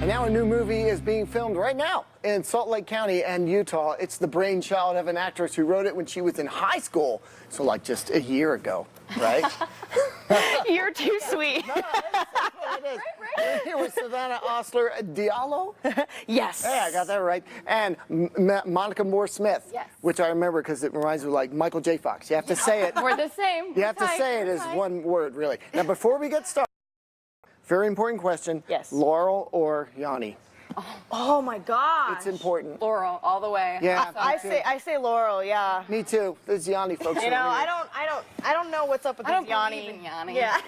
And now a new movie is being filmed right now in Salt Lake County and Utah. It's the brainchild of an actress who wrote it when she was in high school. So like just a year ago, right? You're too sweet. No, it is. We're here with Savannah Ostler Diallo. Yes. Hey, I got that right. And Monica Moore Smith, Yes. which I remember because it reminds me of like Michael J. Fox. You have to say it. We're the same. You have to say it as one word, really. Now, before we get started, very important question. Yes. Laurel or Yanni? Oh my God. It's important. Laurel, all the way. Yeah, I say Laurel. Yeah. me too. Those Yanni folks. You are know, weird. I don't know what's up with I don't this Yanni. believe in Yanni. Yeah.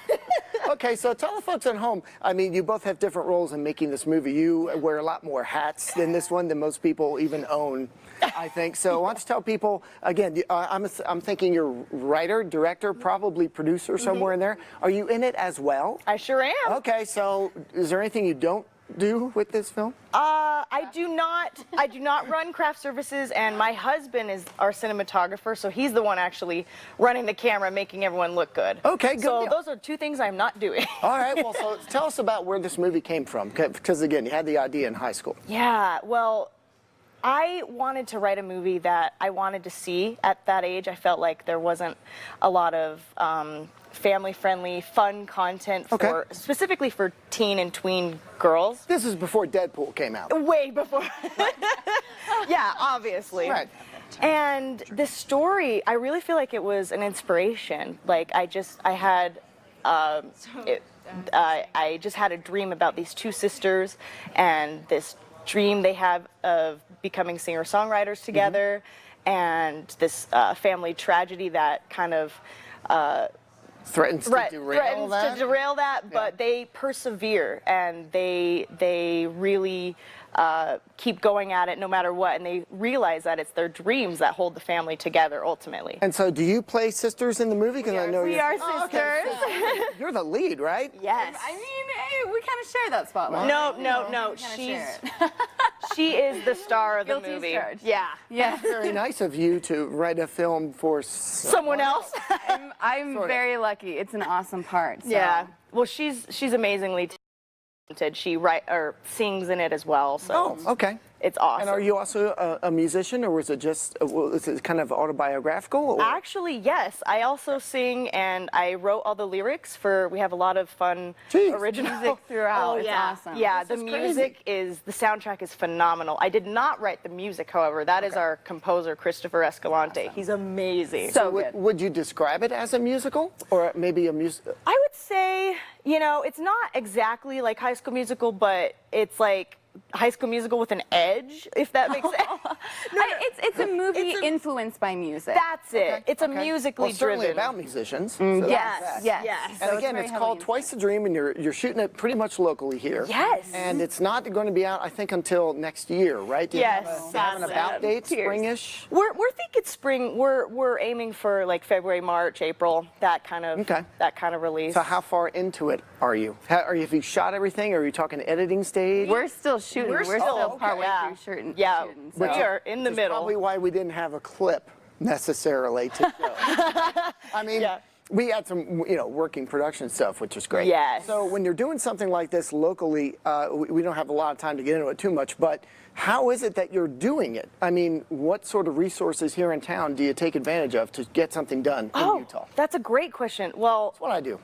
Okay, so tell the folks at home. I mean, you both have different roles in making this movie. You wear a lot more hats in this one than most people even own, I think. So why don't you tell people again? I'm thinking you're writer, director, probably producer somewhere in there. Are you in it as well? I sure am. Okay, so is there anything you don't do with this film? I do not run craft services, and my husband is our cinematographer, so he's the one actually running the camera, making everyone look good. Okay, good So deal. those are two things I'm not doing. All right, well, so tell us about where this movie came from, because again, you had the idea in high school. Yeah, well, I wanted to write a movie that I wanted to see at that age. I felt like there wasn't a lot of family-friendly, fun content for specifically for teen and tween girls. This is before Deadpool came out. Way before. Yeah, obviously. Right. And this story, I really feel like it was an inspiration. Like I just had a dream about these two sisters and this dream they have of becoming singer-songwriters together, and this family tragedy that kind of Threatens to derail that. But they persevere, and they really keep going at it no matter what, and they realize that it's their dreams that hold the family together ultimately. And so do you play sisters in the movie? Because I know we are sisters. Okay, so you're the lead, right? Yes. I mean, hey, we kind of share that spotlight. No. She is the star of the Guilty as movie. charged. Yeah. Yeah. Very nice of you to write a film for Someone else. I'm very lucky. It's an awesome part. So. Yeah. Well, she's amazingly talented. She sings in it as well. So Oh, okay. it's awesome. And are you also a musician, or was it just is it kind of autobiographical? Or? Actually, yes. I also sing, and I wrote all the lyrics for. We have a lot of fun original music throughout. Oh, It's yeah. awesome. Yeah, This the is music the soundtrack is phenomenal. I did not write the music, however. That is our composer, Christopher Escalante. Awesome. He's amazing. So good. Would you describe it as a musical, or maybe a musical? I would say, it's not exactly like High School Musical, but it's like High School Musical with an edge, if that makes sense. It's a movie influenced by music. That's it. It's a musically well, certainly driven. about musicians. Yes. Yes. And again, it's called Twice the Dream, and you're shooting it pretty much locally here. Yes. And it's not going to be out, I think, until next year, right? Do you Yes. have an about date, springish? We're thinking spring. We're aiming for like February, March, April, that kind of release. So how far into it are you? Have you shot everything, or are you talking editing stage? We're still shooting. We're still partway through shooting. Yeah, shooting, we are in the That's middle. probably why we didn't have a clip necessarily to show. I mean, we had some, working production stuff, which is great. Yes. So when you're doing something like this locally, we don't have a lot of time to get into it too much, but how is it that you're doing it? I mean, what sort of resources here in town do you take advantage of to get something done in Utah? That's a great question. Well, That's what I do.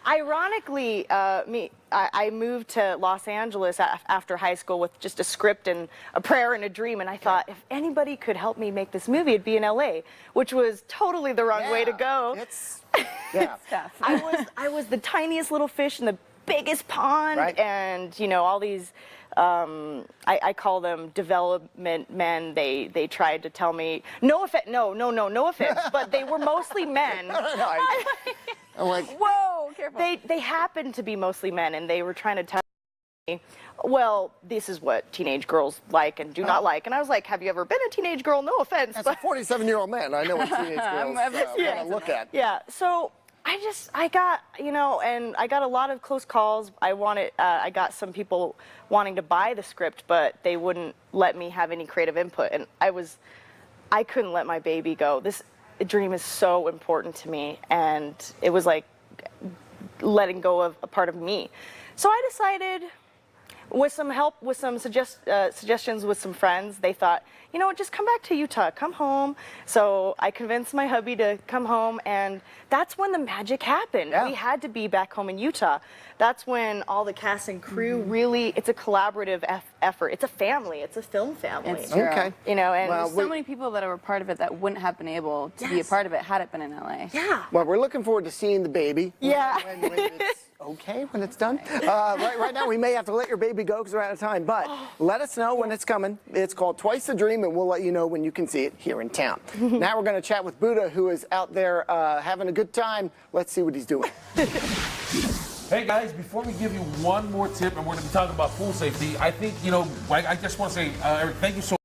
Ironically, I moved to Los Angeles after high school with just a script and a prayer and a dream, and I thought if anybody could help me make this movie, it'd be in LA, which was totally the wrong way to go. It's Stuff. I was the tiniest little fish in the biggest pond, Right. and all these. I call them development men. They tried to tell me no offense, no offense, but they were mostly men. I'm like, Whoa, careful. They happened to be mostly men, and they were trying to tell me, well, this is what teenage girls like and do not like. And I was like, have you ever been a teenage girl? No offense. as a 47-year-old man, I know what teenage girls want to look at. Yeah, so I got, and I got a lot of close calls. I got some people wanting to buy the script, but they wouldn't let me have any creative input. And I couldn't let my baby go. This dream is so important to me, and it was like letting go of a part of me. So I decided, with some help, with some suggestions with some friends, they thought, you know what, just come back to Utah, come home. So I convinced my hubby to come home, and that's when the magic happened. Yeah. We had to be back home in Utah. That's when all the cast and crew really, it's a collaborative effort. It's a family. It's a film family. It's true. Okay. You know, and Well, So many people that were part of it that wouldn't have been able to be a Yes. part of it had it been in LA. yeah. Well, we're looking forward to seeing the baby. Yeah. When it's okay, when it's done. Right now, we may have to let your baby go because we're out of time. But let us know when it's coming. It's called Twice a Dream, and we'll let you know when you can see it here in town. Now we're going to chat with Buddha, who is out there having a good time. Let's see what he's doing. Hey guys, before we give you one more tip, and we're going to be talking about pool safety, I think, I just want to say, Eric, thank you so